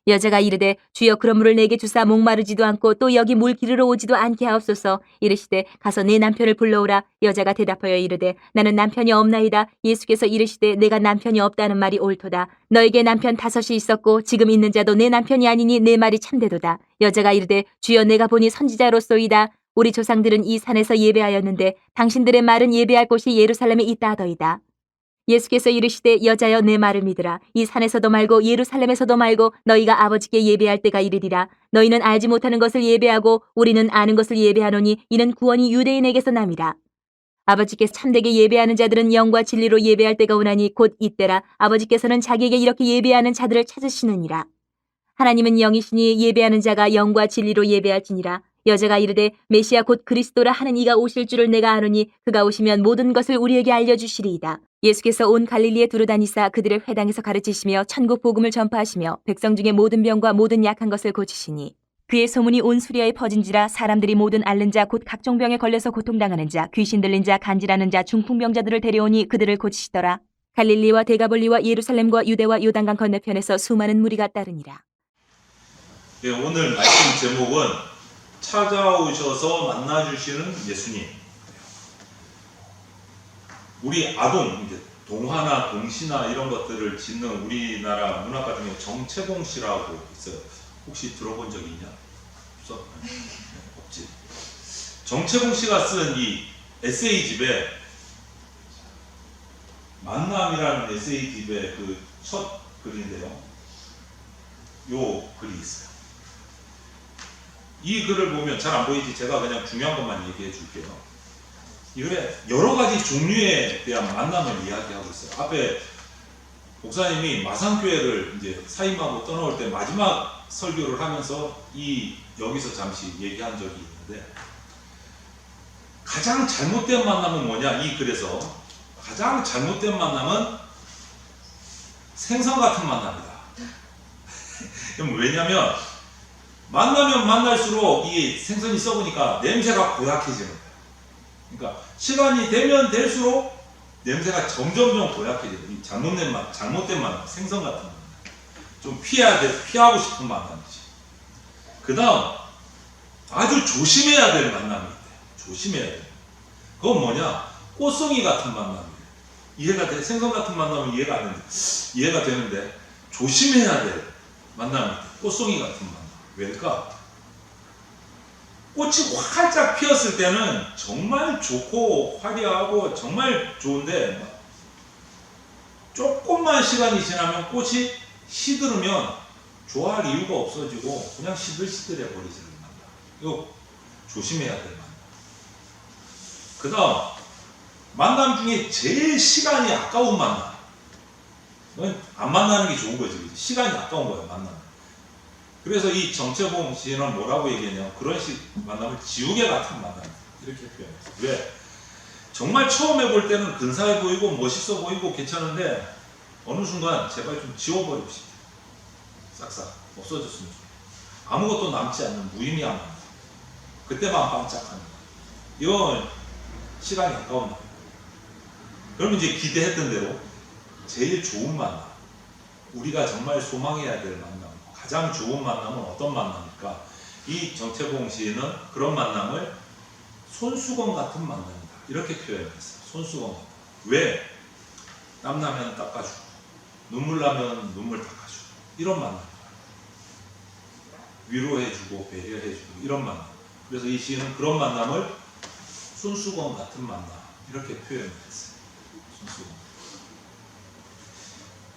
여자가 이르되 주여 그런 물을 내게 주사 목마르지도 않고 또 여기 물 기르러 오지도 않게 하옵소서. 이르시되 가서 내 남편을 불러오라. 여자가 대답하여 이르되 나는 남편이 없나이다. 예수께서 이르시되 내가 남편이 없다는 말이 옳도다. 너에게 남편 5이 있었고 지금 있는 자도 내 남편이 아니니 내 말이 참되도다. 여자가 이르되 주여 내가 보니 선지자로소이다. 우리 조상들은 이 산에서 예배하였는데 당신들의 말은 예배할 곳이 예루살렘에 있다 하더이다. 예수께서 이르시되 여자여 내 말을 믿으라. 이 산에서도 말고 예루살렘에서도 말고 너희가 아버지께 예배할 때가 이르리라. 너희는 알지 못하는 것을 예배하고 우리는 아는 것을 예배하노니 이는 구원이 유대인에게서 남이라. 아버지께서 참되게 예배하는 자들은 영과 진리로 예배할 때가 오나니 곧 이때라. 아버지께서는 자기에게 이렇게 예배하는 자들을 찾으시느니라. 하나님은 영이시니 예배하는 자가 영과 진리로 예배할지니라. 여자가 이르되 메시아 곧 그리스도라 하는 이가 오실 줄을 내가 아노니 그가 오시면 모든 것을 우리에게 알려주시리이다. 예수께서 온 갈릴리에 두루다니사 그들의 회당에서 가르치시며 천국 복음을 전파하시며 백성 중에 모든 병과 모든 약한 것을 고치시니 그의 소문이 온 수리아에 퍼진지라. 사람들이 모든 앓는 자 곧 각종 병에 걸려서 고통당하는 자 귀신 들린 자 간질하는 자 중풍병자들을 데려오니 그들을 고치시더라. 갈릴리와 데가볼리와 예루살렘과 유대와 요단강 건너편에서 수많은 무리가 따르니라. 네, 오늘 말씀 제목은 찾아오셔서 만나주시는 예수님. 우리 아동, 이제 동화나 동시나 이런 것들을 짓는 우리나라 문학가 중에 정채봉 씨라고 있어요. 혹시 들어본 적이 있냐? 없어? 네, 없지. 정채봉 씨가 쓴 이 에세이집에 만남이라는 에세이집의 그 첫 글인데요. 요 글이 있어요. 이 글을 보면 잘 안 보이지? 제가 그냥 중요한 것만 얘기해 줄게요. 이 글에 여러 가지 종류에 대한 만남을 이야기하고 있어요. 앞에 목사님이 마산교회를 이제 사임하고 떠나올 때 마지막 설교를 하면서 여기서 잠시 얘기한 적이 있는데, 가장 잘못된 만남은 뭐냐? 이 글에서 가장 잘못된 만남은 생선 같은 만남이다. 왜냐면 만나면 만날수록 이 생선이 썩으니까 냄새가 고약해지는 거예요. 그러니까 시간이 되면 될수록 냄새가 점점점 고약해져요. 이 잘못된 만남, 생선 같은 만남. 좀 피하고 싶은 만남이지. 그 다음, 아주 조심해야 될 만남이 있대요. 조심해야 돼. 그건 뭐냐? 꽃송이 같은 만남이에요. 이해가 돼? 생선 같은 만남은 이해가 되는데, 조심해야 될 만남이 있대요. 꽃송이 같은 만남. 왜일까? 꽃이 활짝 피었을 때는 정말 좋고 화려하고 정말 좋은데, 조금만 시간이 지나면 꽃이 시들으면 좋아할 이유가 없어지고 그냥 시들시들해 버리지는 만남. 이거 조심해야 될 만남. 그 다음, 만남 중에 제일 시간이 아까운 만남. 안 만나는 게 좋은 거지. 시간이 아까운 거야, 만남. 그래서 이 정채봉 씨는 뭐라고 얘기했냐면, 그런 만남을 지우개 같은 만남, 이렇게 표현했어요. 왜? 정말 처음에 볼 때는 근사해 보이고 멋있어 보이고 괜찮은데 어느 순간 제발 좀 지워버리고 싶다. 싹싹 없어졌으면 좋겠다. 아무것도 남지 않는 무의미한 만남. 그때만 반짝하는 거야. 이건 시간이 아까운 만남. 그럼 이제 기대했던 대로 제일 좋은 만남, 우리가 정말 소망해야 될 만남, 가장 좋은 만남은 어떤 만남일까? 이 정채봉 씨는 그런 만남을 손수건 같은 만남이다, 이렇게 표현했어요. 손수건 같다. 왜? 땀나면 닦아주고 눈물 나면 눈물 닦아주고 이런 만남이다. 위로해주고 배려해주고 이런 만남. 그래서 이 시는 그런 만남을 손수건 같은 만남, 이렇게 표현했어요. 손수건.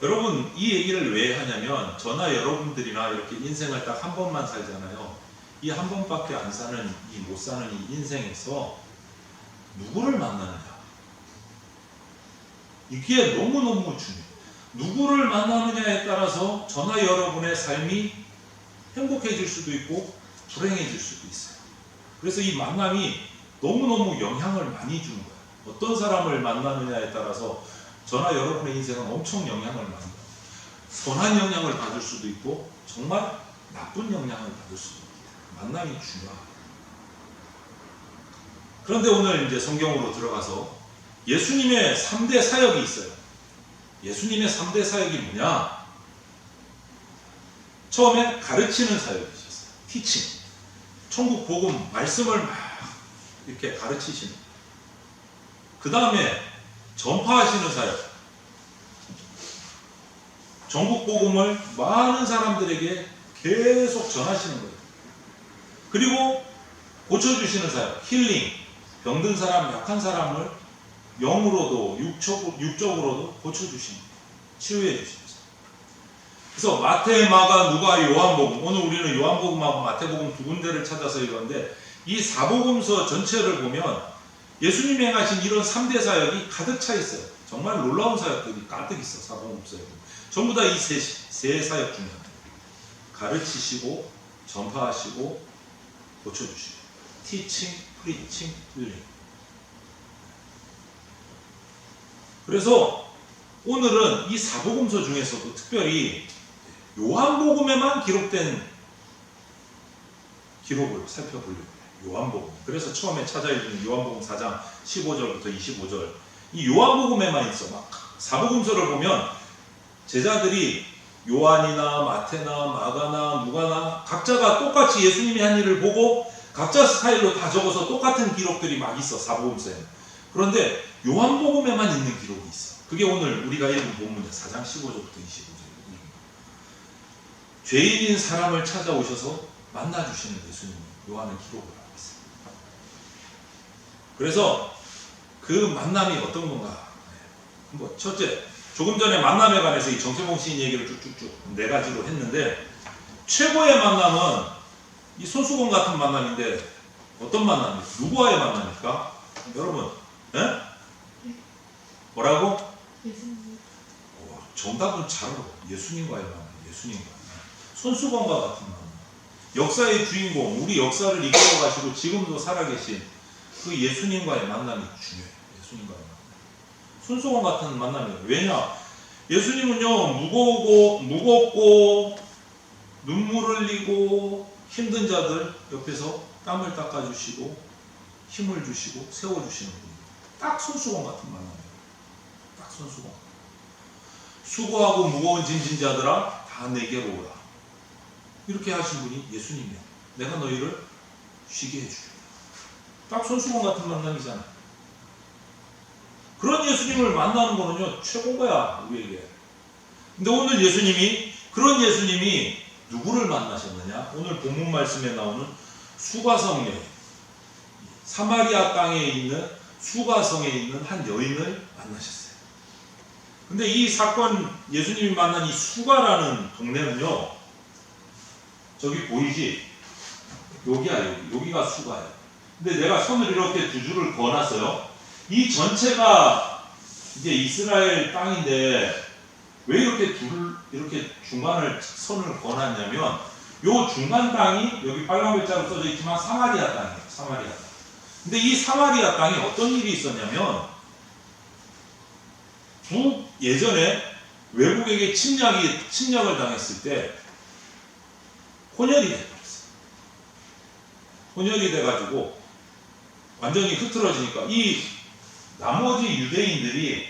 여러분, 이 얘기를 왜 하냐면, 저나 여러분들이나 이렇게 인생을 딱 한 번만 살잖아요. 이 한 번밖에 안 사는, 못 사는 이 인생에서 누구를 만나느냐, 이게 너무너무 중요해요. 누구를 만나느냐에 따라서 저나 여러분의 삶이 행복해질 수도 있고 불행해질 수도 있어요. 그래서 이 만남이 너무너무 영향을 많이 주는 거예요. 어떤 사람을 만나느냐에 따라서 저나 여러분의 인생은 엄청 영향을 많이 받아요. 선한 영향을 받을 수도 있고 정말 나쁜 영향을 받을 수도 있고, 만남이 중요합니다. 그런데 오늘 이제 성경으로 들어가서 예수님의 3대 사역이 있어요. 예수님의 3대 사역이 뭐냐? 처음에 가르치는 사역이셨어요. 티칭. 천국 복음 말씀을 막 이렇게 가르치시는. 그 다음에 전파하시는 사역. 전국 복음을 많은 사람들에게 계속 전하시는 거예요. 그리고 고쳐주시는 사역, 힐링, 병든 사람, 약한 사람을 영으로도 육적으로도 고쳐주시는 거예요. 치유해 주시는 거예요. 그래서 마태, 마가, 누가, 요한복음, 오늘 우리는 요한복음하고 마태복음 두 군데를 찾아서 읽었는데 이 사복음서 전체를 보면 예수님이 행하신 이런 3대 사역이 가득 차 있어요. 정말 놀라운 사역들이 가득 있어. 사복음서에 전부 다 이 세 사역 중에 하나예요. 가르치시고 전파하시고 고쳐주시고 티칭, 프리칭, 힐링. 그래서 오늘은 이 사복음서 중에서도 특별히 요한복음에만 기록된 기록을 살펴보려고 해요. 요한복음. 그래서 처음에 찾아 읽는 요한복음 4장 15절부터 25절. 이 요한복음에만 있어. 막 사복음서를 보면 제자들이 요한이나 마태나 마가나 누가나 각자가 똑같이 예수님이 한 일을 보고 각자 스타일로 다 적어서 똑같은 기록들이 막 있어. 사복음서에는. 그런데 요한복음에만 있는 기록이 있어. 그게 오늘 우리가 읽은 본문이야. 4장 15절부터 25절. 죄인인 사람을 찾아오셔서 만나주시는 예수님, 요한은 기록을 하고 있어요. 그래서 그 만남이 어떤 건가? 한번 첫째, 조금 전에 만남에 관해서 이 정세봉 시인 얘기를 쭉쭉쭉 4가지로 했는데 최고의 만남은 이 손수건 같은 만남인데 어떤 만남입니까? 누구와의 만남입니까? 여러분, 네? 뭐라고? 예수님. 정답은 잘 알아. 예수님과의 만남, 예수님과. 손수건과 같은 만남. 역사의 주인공, 우리 역사를 이끌어 가시고 지금도 살아계신 그 예수님과의 만남이 중요해요. 예수님과의 만남. 손수건 같은 만남이에요. 왜냐? 예수님은요, 무겁고, 눈물 흘리고, 힘든 자들 옆에서 땀을 닦아주시고, 힘을 주시고, 세워주시는 분이에요. 딱 손수건 같은 만남이에요. 딱 손수건. 수고하고 무거운 짐진 자들아, 다 내게로 오라. 이렇게 하신 분이 예수님이야. 내가 너희를 쉬게 해주겠다. 딱 손수건 같은 만남이잖아. 그런 예수님을 만나는 거는요, 최고인 거야, 우리에게. 근데 오늘 예수님이, 그런 예수님이 누구를 만나셨느냐? 오늘 본문 말씀에 나오는 수가성 여인. 사마리아 땅에 있는 수가성에 있는 한 여인을 만나셨어요. 근데 이 사건, 예수님이 만난 이 수가라는 동네는요, 저기 보이지? 여기야, 여기가 수가예요. 근데 내가 손을 이렇게 두 줄을 그어놨어요. 이 전체가 이제 이스라엘 땅인데 왜 이렇게 이렇게 중간을 선을 그어놨냐면 요 중간 땅이 여기 빨간 글자로 써져 있지만 사마리아 땅이에요. 사마리아 땅. 근데 이 사마리아 땅에 어떤 일이 있었냐면 예전에 외국에게 침략을 당했을 때 혼혈이 돼버렸어요. 혼혈이 돼가지고 완전히 흐트러지니까 이 나머지 유대인들이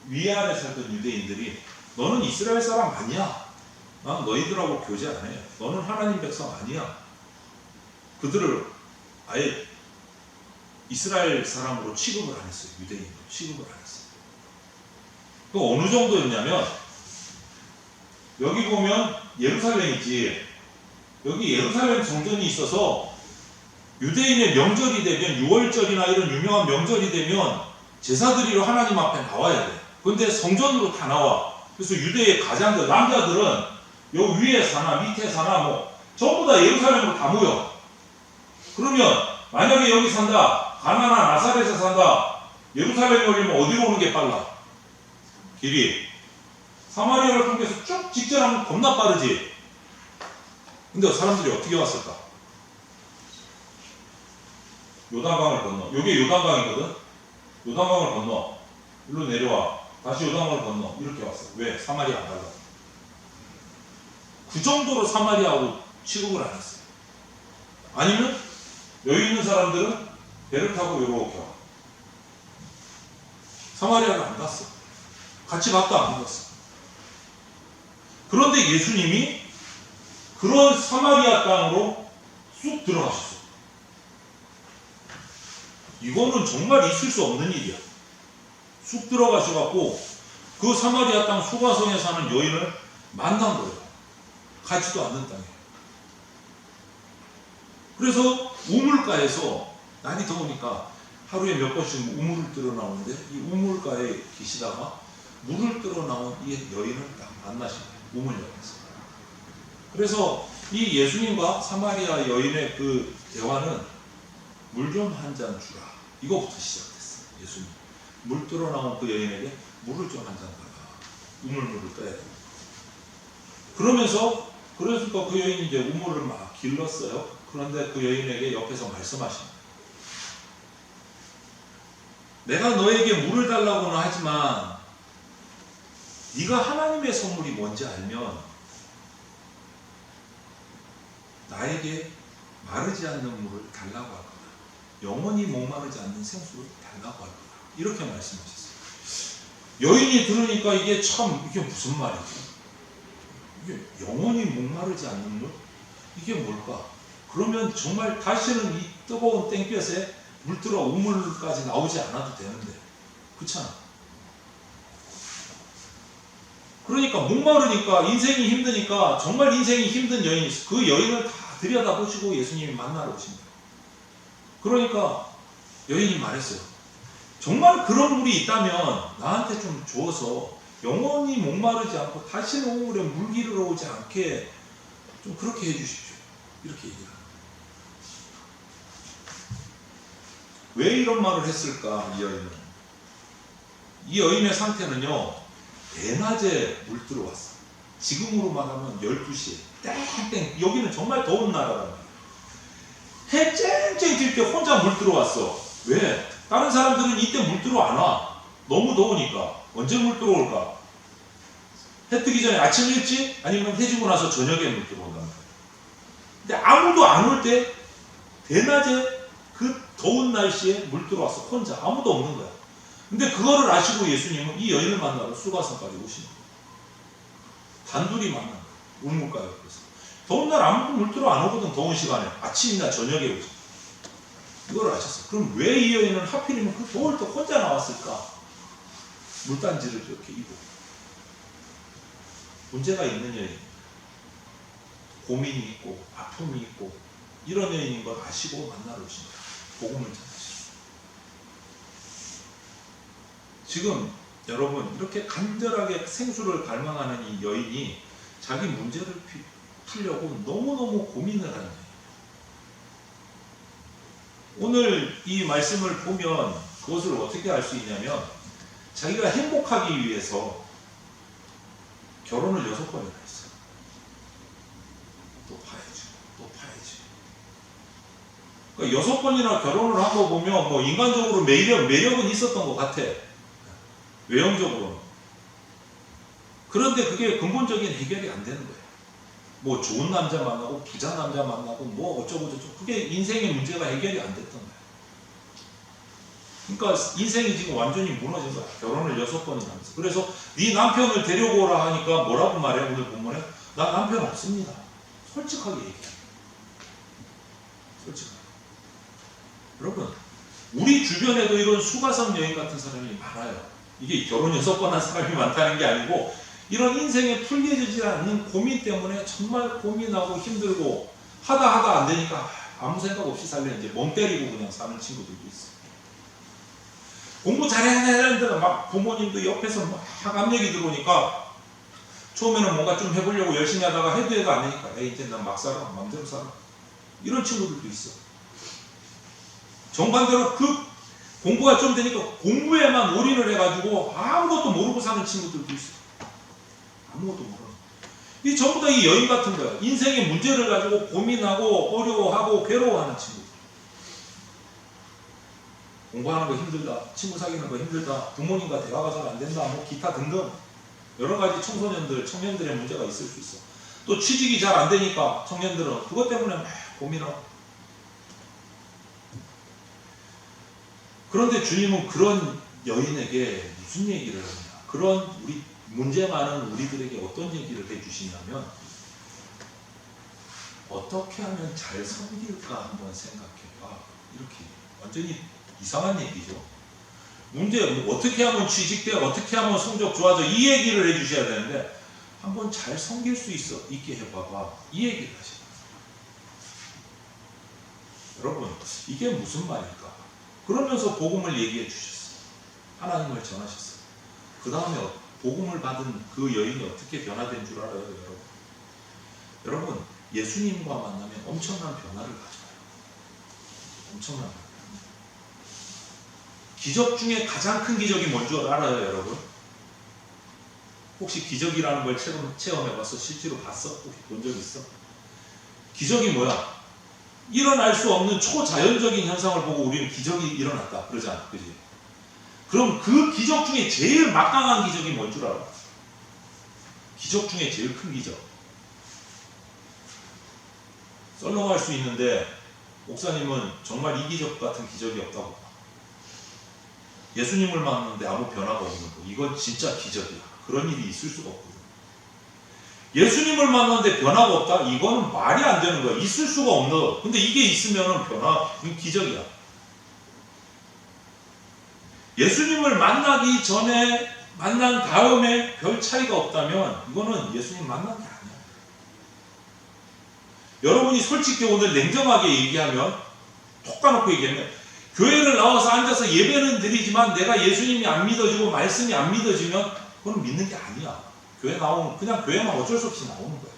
위아래 살던 유대인들이 너는 이스라엘 사람 아니야. 난 너희들하고 교제 안 해. 너는 하나님 백성 아니야. 그들을 아예 이스라엘 사람으로 취급을 안 했어요. 유대인으로 취급을 안 했어요. 또 어느 정도였냐면 여기 보면 예루살렘이지. 여기 예루살렘 성전이 있어서 유대인의 명절이 되면 6월절이나 이런 유명한 명절이 되면 제사드리러 하나님 앞에 나와야 돼. 근데 성전으로 다 나와. 그래서 유대의 가장들, 남자들은 요 위에 사나 밑에 사나 뭐 전부 다 예루살렘으로 다 모여. 그러면 만약에 여기 산다, 가나나 나사렛에 산다, 예루살렘에 오려면 어디로 오는 게 빨라? 길이 사마리아를 통해서 쭉 직전하면 겁나 빠르지. 근데 사람들이 어떻게 왔을까? 요단강을 건너. 여기 요단강이거든. 요단강을 건너. 일로 내려와. 다시 요단강을 건너. 이렇게 왔어. 왜? 사마리아 안 갈라. 그 정도로 사마리아하고 취급을 안 했어요. 아니면 여기 있는 사람들은 배를 타고 이렇게 와. 사마리아를 안 갔어. 같이 갔다 안 갔어. 그런데 예수님이 그런 사마리아 땅으로 쑥 들어가셨어요. 이거는 정말 있을 수 없는 일이야. 쑥 들어가셔갖고 그 사마리아 땅 수가성에 사는 여인을 만난 거예요. 가지도 않는 땅에. 그래서 우물가에서 날이 더우니까 하루에 몇 번씩 우물을 뜨러 나오는데 이 우물가에 계시다가 물을 뜨러 나온 이 여인을 딱 만나신 거예요. 우물 옆에서. 그래서 이 예수님과 사마리아 여인의 그 대화는 물 좀 한 잔 주라. 이거부터 시작됐어요. 예수님. 물 뜨러 나온 그 여인에게 물을 좀 한 잔 달라. 우물물을 떠야 됩니다. 그러면서 그 여인이 이제 우물을 막 길렀어요. 그런데 그 여인에게 옆에서 말씀하십니다. 내가 너에게 물을 달라고는 하지만 네가 하나님의 선물이 뭔지 알면 나에게 마르지 않는 물을 달라고 할 거다. 영원히 목마르지 않는 생수를 달라고 할 거다. 이렇게 말씀하셨어요. 여인이 들으니까 이게 무슨 말이지? 이게 영원히 목마르지 않는 물? 이게 뭘까? 그러면 정말 다시는 이 뜨거운 땡볕에 물들어 우물까지 나오지 않아도 되는데, 그렇잖아. 그러니까 목마르니까 인생이 힘드니까 정말 인생이 힘든 여인이 있어. 그 여인을 다 들여다보시고 예수님이 만나러 오신다. 그러니까 여인이 말했어요. 정말 그런 물이 있다면 나한테 좀 주어서 영원히 목마르지 않고 다시는 우물에 물 기르러 오지 않게 좀 그렇게 해주십시오. 이렇게 얘기합니다. 왜 이런 말을 했을까? 이 여인의 상태는요, 대낮에 물 들어왔어. 지금으로 말하면 12시에 땡땡. 여기는 정말 더운 나라란 말이야. 해 쨍쨍 질 때 혼자 물 들어왔어. 왜? 다른 사람들은 이때 물 들어 안 와. 너무 더우니까. 언제 물 들어올까? 해 뜨기 전에 아침 일찍, 아니면 해 지고 나서 저녁에 물 들어온단 말이야. 근데 아무도 안 올 때 대낮에 그 더운 날씨에 물 들어왔어. 혼자. 아무도 없는 거야. 근데 그거를 아시고 예수님은 이 여인을 만나러 수가성까지 오신 거예요. 단둘이 만난 거예요. 우물가 옆에서. 더운 날 아무도 물 들어 안 오거든. 더운 시간에. 아침이나 저녁에 오죠. 이걸 아셨어요. 그럼 왜 이 여인은 하필이면 그 더울 때 혼자 나왔을까? 물단지를 이렇게 입고. 문제가 있는 여인. 고민이 있고 아픔이 있고 이런 여인인 걸 아시고 만나러 오신 거예요. 복음을 전하시고. 지금 여러분 이렇게 간절하게 생수를 갈망하는 이 여인이 자기 문제를 풀려고 너무너무 고민을 하는 거예요. 오늘 이 말씀을 보면 그것을 어떻게 알 수 있냐면 자기가 행복하기 위해서 결혼을 6번이나 했어요. 또 파야지, 또 파야지. 그러니까 6번이나 결혼을 한 거 보면 뭐 인간적으로 매력은 있었던 것 같아. 외형적으로는. 그런데 그게 근본적인 해결이 안 되는 거예요. 뭐 좋은 남자 만나고 부자 남자 만나고 뭐 어쩌고저쩌고 그게 인생의 문제가 해결이 안 됐던 거예요. 그러니까 인생이 지금 완전히 무너진 거야. 결혼을 6번이나 하면서. 그래서 네 남편을 데려오라 하니까 뭐라고 말해? 오늘 본문에 나 남편 없습니다. 솔직하게 얘기해. 솔직하게. 여러분 우리 주변에도 이런 수가성 여인 같은 사람이 많아요. 이게 결혼 6번 한 사람이 많다는 게 아니고 이런 인생에 풀려지지 않는 고민 때문에 정말 고민하고 힘들고 하다 안 되니까 아무 생각 없이 살려 이제 멍 때리고 그냥 사는 친구들도 있어요. 공부 잘해야 되는데 막 부모님도 옆에서 막 압력이 들어오니까 처음에는 뭔가 좀 해보려고 열심히 하다가 해도 안 되니까 이제 난 막 살아, 마음대로 살아. 이런 친구들도 있어. 정반대로 그 공부가 좀 되니까 공부에만 올인을 해가지고 아무것도 모르고 사는 친구들도 있어. 아무것도 모르는. 이 전부 다 이 여인 같은 거야. 인생의 문제를 가지고 고민하고 어려워하고 괴로워하는 친구들. 공부하는 거 힘들다, 친구 사귀는 거 힘들다, 부모님과 대화가 잘 안 된다, 뭐 기타 등등 여러 가지 청년들의 문제가 있을 수 있어. 또 취직이 잘 안 되니까 청년들은 그것 때문에 막 고민하고. 그런데 주님은 그런 여인에게 무슨 얘기를 하냐? 그런 문제 많은 우리들에게 어떤 얘기를 해주시냐면 어떻게 하면 잘 섬길까 한번 생각해봐. 이렇게 완전히 이상한 얘기죠. 문제 어떻게 하면 취직돼, 어떻게 하면 성적 좋아져, 이 얘기를 해주셔야 되는데 한번 잘 섬길 수 있게 해봐봐, 이 얘기를 하시는 거예요. 여러분, 이게 무슨 말일까? 그러면서 복음을 얘기해 주셨어요. 하나님을 전하셨어요. 그 다음에 복음을 받은 그 여인이 어떻게 변화된 줄 알아요, 여러분? 여러분, 예수님과 만나면 엄청난 변화를 가져와요. 엄청난 변화. 기적 중에 가장 큰 기적이 뭔 줄 알아요, 여러분? 혹시 기적이라는 걸 체험해봤어? 실제로 봤어? 혹시 본 적 있어? 기적이 뭐야? 일어날 수 없는 초자연적인 현상을 보고 우리는 기적이 일어났다 그러잖아, 그지? 그럼 그 기적 중에 제일 막강한 기적이 뭔 줄 알아? 기적 중에 제일 큰 기적. 썰렁할 수 있는데 목사님은 정말 이 기적 같은 기적이 없다고 봐. 예수님을 만났는데 아무 변화가 없는 거. 이건 진짜 기적이야. 그런 일이 있을 수가 없거든. 예수님을 만났는데 변화가 없다? 이거는 말이 안 되는 거야. 있을 수가 없는. 근데 이게 있으면은 이건 기적이야. 예수님을 만나기 전에 만난 다음에 별 차이가 없다면 이거는 예수님 만난 게 아니야. 여러분이 솔직히 오늘 냉정하게 얘기하면, 톡 까놓고 얘기하면, 교회를 나와서 앉아서 예배는 드리지만 내가 예수님이 안 믿어지고 말씀이 안 믿어지면 그건 믿는 게 아니야. 교회 나오면 그냥 교회만 어쩔 수 없이 나오는 거야.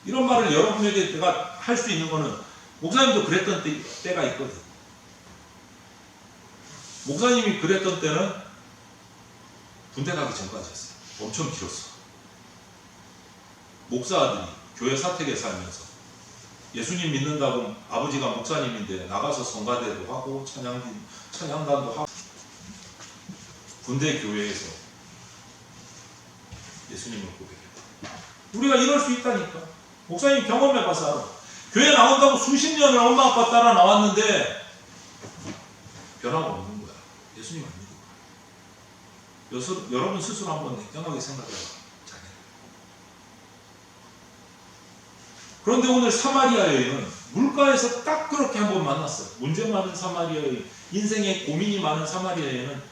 이런 말을 여러분에게 내가 할 수 있는 거는, 목사님도 그랬던 때가 있거든. 목사님이 그랬던 때는 군대 가기 전까지였어요. 엄청 길었어. 목사들이 교회 사택에 살면서 예수님 믿는다고, 아버지가 목사님인데 나가서 성가대도 하고 찬양단도 하고, 군대 교회에서 예수님을 고백했다. 우리가 이럴 수 있다니까. 목사님 경험해봐서 알아. 교회 나온다고 수십 년을 엄마 아빠 따라 나왔는데 변화가 없는 거야. 예수님 안 믿는 거야. 여러분 스스로 한번 냉정하게 생각해봐. 그런데 오늘 사마리아 여인은 물가에서 딱 그렇게 한번 만났어요. 문제 많은 사마리아 여인, 인생에 고민이 많은 사마리아 여인은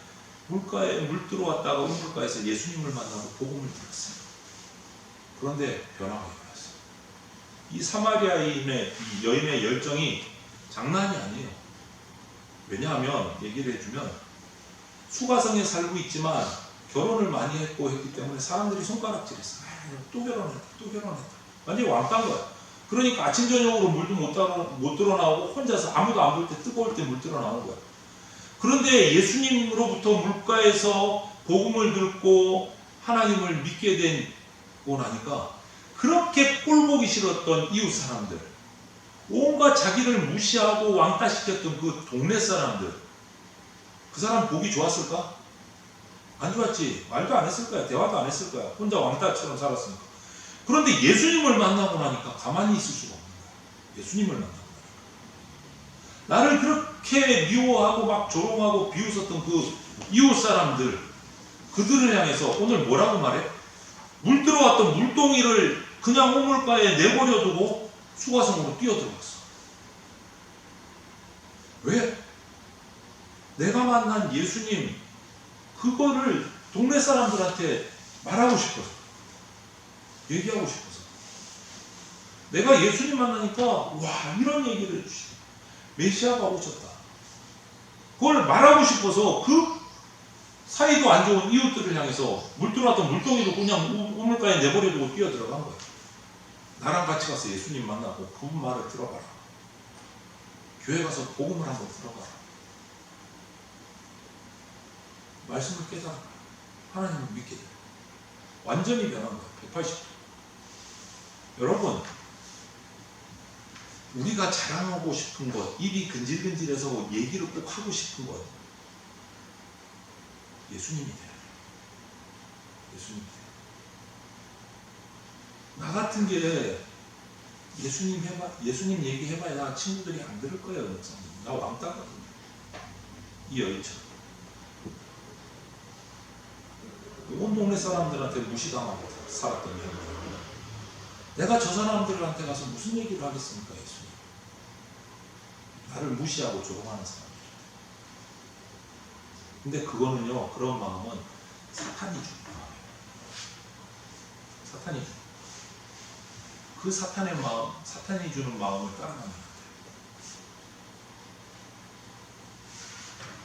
물가에 물 들어왔다가 우물가에서 예수님을 만나고 복음을 들었어요. 그런데 변화가 일어났어요. 이 사마리아 여인의 열정이 장난이 아니에요. 왜냐하면 얘기를 해주면 수가성에 살고 있지만 결혼을 많이 했기 때문에 사람들이 손가락질했어. 또 결혼했다, 또 결혼했다. 완전히 왕따인 거야. 그러니까 아침 저녁으로 물도 못 들어 나오고 혼자서 아무도 안 볼 때, 뜨거울 때 물 들어 나오는 거야. 그런데 예수님으로부터 물가에서 복음을 듣고 하나님을 믿게 되고 나니까 그렇게 꼴보기 싫었던 이웃 사람들, 온갖 자기를 무시하고 왕따시켰던 그 동네 사람들, 그 사람 보기 좋았을까? 안 좋았지. 말도 안 했을 거야. 대화도 안 했을 거야. 혼자 왕따처럼 살았으니까. 그런데 예수님을 만나고 나니까 가만히 있을 수가 없는 거야. 예수님을 만나고 나니까. 나를 그렇게 미워하고 막 조롱하고 비웃었던 그 이웃 사람들, 그들을 향해서 오늘 뭐라고 말해? 물 들어왔던 물동이를 그냥 우물가에 내버려두고 수가성으로 뛰어들어갔어. 왜? 내가 만난 예수님, 그거를 동네 사람들한테 말하고 싶어서, 얘기하고 싶어서. 내가 예수님 만나니까 와, 이런 얘기를 해주시네. 메시아가 오셨다. 그걸 말하고 싶어서 그 사이도 안 좋은 이웃들을 향해서 물 들어왔던 물동이도 그냥 우물가에 내버려두고 뛰어들어간 거예요. 나랑 같이 가서 예수님 만나고 그분 말을 들어봐라. 교회 가서 복음을 한번 들어봐라. 말씀을 깨달아라. 하나님을 믿게 돼. 완전히 변한 거야. 180도. 여러분, 우리가 자랑하고 싶은 것, 입이 근질근질해서 얘기를 꼭 하고 싶은 것, 예수님이 돼요. 예수님이 돼요. 나 같은 게 예수님 얘기해봐야 친구들이 안 들을 거예요. 나 왕따거든요. 이 여인처럼. 온 동네 사람들한테 무시당하고 살았던 여인. 내가 저 사람들한테 가서 무슨 얘기를 하겠습니까? 예수님. 나를 무시하고 조롱하는 사람. 근데 그거는요, 그런 마음은 사탄이 주는 마음이에요. 사탄이 주는. 그 사탄의 마음, 사탄이 주는 마음을 따라가면 안 돼요.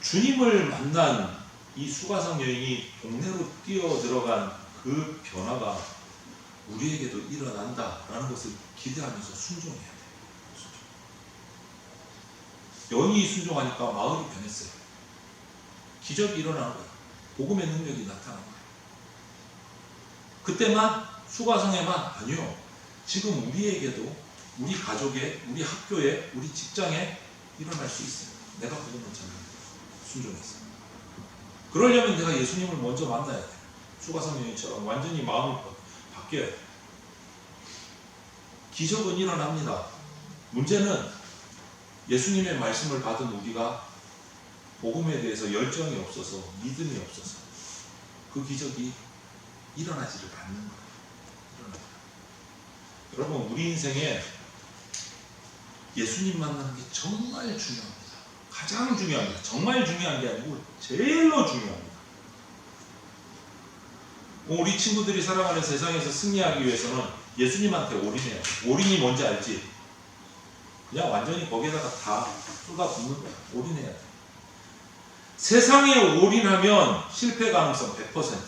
주님을 만난 이 수가성 여인이 동네로 뛰어 들어간 그 변화가 우리에게도 일어난다라는 것을 기대하면서 순종해야 돼요. 여인이 순종하니까 마을이 변했어요. 기적이 일어나는 거예요. 복음의 능력이 나타나는 거예요. 그때만 수가성에만 아니요. 지금 우리에게도 우리 가족에, 우리 학교에, 우리 직장에 일어날 수 있어요. 내가 복음을 전합니다. 순종해서. 그러려면 내가 예수님을 먼저 만나야 돼요. 수가성 여인처럼 완전히 마음을 바뀌어야 돼요. 기적은 일어납니다. 문제는 예수님의 말씀을 받은 우리가 복음에 대해서 열정이 없어서, 믿음이 없어서 그 기적이 일어나지를 않는 거예요. 여러분, 우리 인생에 예수님 만나는 게 정말 중요합니다. 가장 중요합니다. 정말 중요한 게 아니고 제일로 중요합니다. 우리 친구들이 살아가는 세상에서 승리하기 위해서는 예수님한테 올인해요. 올인이 뭔지 알지? 그냥 완전히 거기에다가 다 쏟아붓는 거야. 올인해야 돼. 세상에 올인하면 실패 가능성 100%.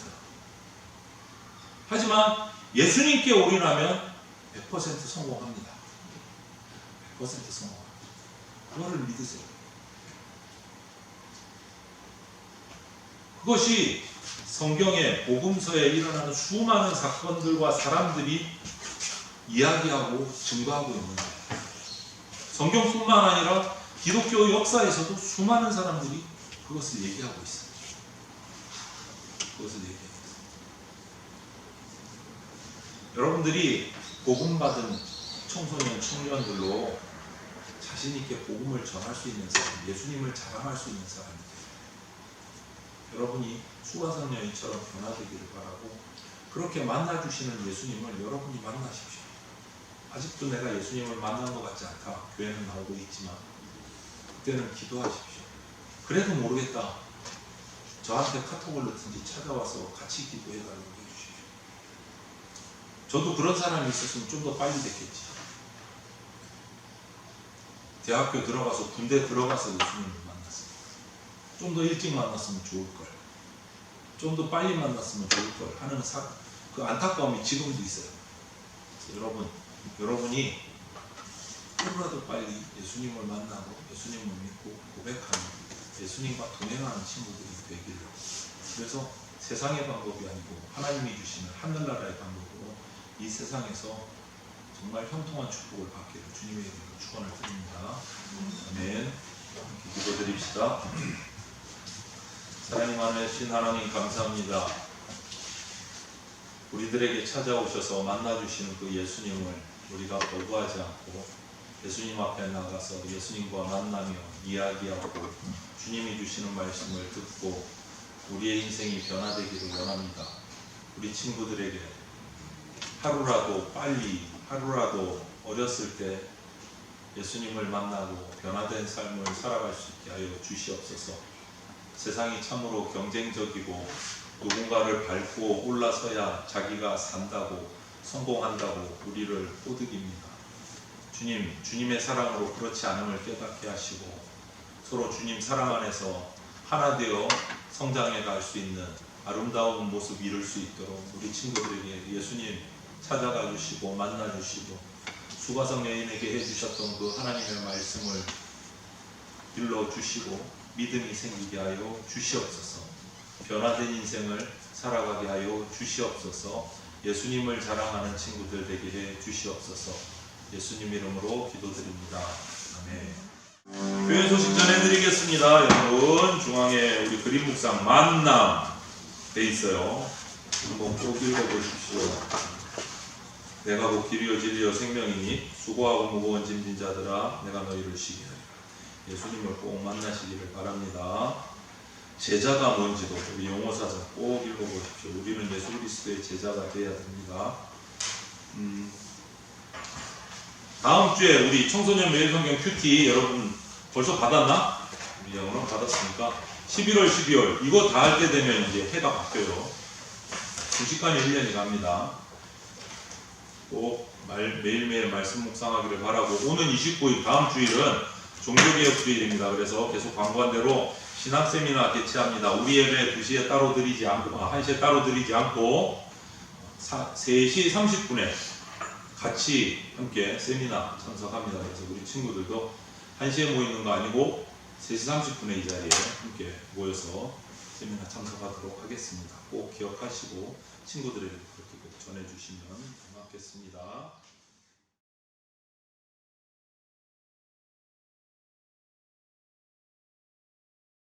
하지만 예수님께 올인하면 100% 성공합니다. 100% 성공합니다. 그거를 믿으세요. 그것이 성경의 복음서에 일어나는 수많은 사건들과 사람들이 이야기하고 증거하고 있는 거예요. 성경뿐만 아니라 기독교 역사에서도 수많은 사람들이 그것을 얘기하고 있어요. 그것을 얘기하고 있어요. 여러분들이 복음받은 청소년, 청년들로 자신있게 복음을 전할 수 있는 사람, 예수님을 자랑할 수 있는 사람이에요. 여러분이 수가성 여인처럼 변화되기를 바라고, 그렇게 만나주시는 예수님을 여러분이 만나십시오. 아직도 내가 예수님을 만난 것 같지 않다. 교회는 나오고 있지만 그때는 기도하십시오. 그래도 모르겠다. 저한테 카톡을 넣든지 찾아와서 같이 기도해달라고 해주십시오. 저도 그런 사람이 있었으면 좀 더 빨리 됐겠지. 대학교 들어가서, 군대 들어가서 예수님을 만났어요. 좀 더 일찍 만났으면 좋을걸. 좀 더 빨리 만났으면 좋을걸 하는 그 안타까움이 지금도 있어요. 여러분이 하루라도 빨리 예수님을 만나고 예수님을 믿고 고백하는, 예수님과 동행하는 친구들이 되기를. 그래서 세상의 방법이 아니고 하나님이 주시는 하늘나라의 방법으로 이 세상에서 정말 형통한 축복을 받기를 주님의 이름으로 축원을 드립니다. 아멘. 기도드립시다. 사랑이 많으신 하나님, 감사합니다. 우리들에게 찾아오셔서 만나주시는 그 예수님을 우리가 거부하지 않고 예수님 앞에 나가서 예수님과 만나며 이야기하고 주님이 주시는 말씀을 듣고 우리의 인생이 변화되기를 원합니다. 우리 친구들에게 하루라도 빨리, 하루라도 어렸을 때 예수님을 만나고 변화된 삶을 살아갈 수 있게 하여 주시옵소서. 세상이 참으로 경쟁적이고 누군가를 밟고 올라서야 자기가 산다고, 성공한다고 우리를 꼬드깁니다. 주님, 주님의 사랑으로 그렇지 않음을 깨닫게 하시고 서로 주님 사랑 안에서 하나 되어 성장해 갈 수 있는 아름다운 모습 이룰 수 있도록 우리 친구들에게 예수님 찾아가 주시고 만나 주시고 수가성 여인에게 해주셨던 그 하나님의 말씀을 일러 주시고 믿음이 생기게 하여 주시옵소서. 변화된 인생을 살아가게 하여 주시옵소서. 예수님을 자랑하는 친구들 되게 해 주시옵소서. 예수님 이름으로 기도드립니다. 아멘. 교회 소식 전해드리겠습니다. 여러분, 중앙에 우리 그림 묵상 만남 돼 있어요. 한번 꼭 읽어보십시오. 내가 곧 길이요 진리요 생명이니 수고하고 무거운 짐진 자들아 내가 너희를 쉬게 하리라. 예수님을 꼭 만나시기를 바랍니다. 제자가 뭔지도 우리 용어사전 꼭 읽어보십시오. 우리는 예수 그리스도의 제자가 되어야 됩니다. 다음 주에 우리 청소년 매일성경 큐티 여러분 벌써 받았나? 우리 오늘 받았으니까 11월 12월 이거 다 할 때 되면 이제 해가 바뀌어요. 순식간에 1년이 갑니다. 꼭 매일매일 말씀 묵상하기를 바라고, 오는 29일 다음 주일은 종교개혁 주일입니다. 그래서 계속 광고한 대로 신학 세미나 개최합니다. 우리 예배 2시에 따로 드리지 않고 1시에 따로 드리지 않고 3시 30분에 같이 함께 세미나 참석합니다. 그래서 우리 친구들도 1시에 모이는 거 아니고 3시 30분에 이 자리에 함께 모여서 세미나 참석하도록 하겠습니다. 꼭 기억하시고 친구들에게 그렇게 꼭 전해주시면 고맙겠습니다.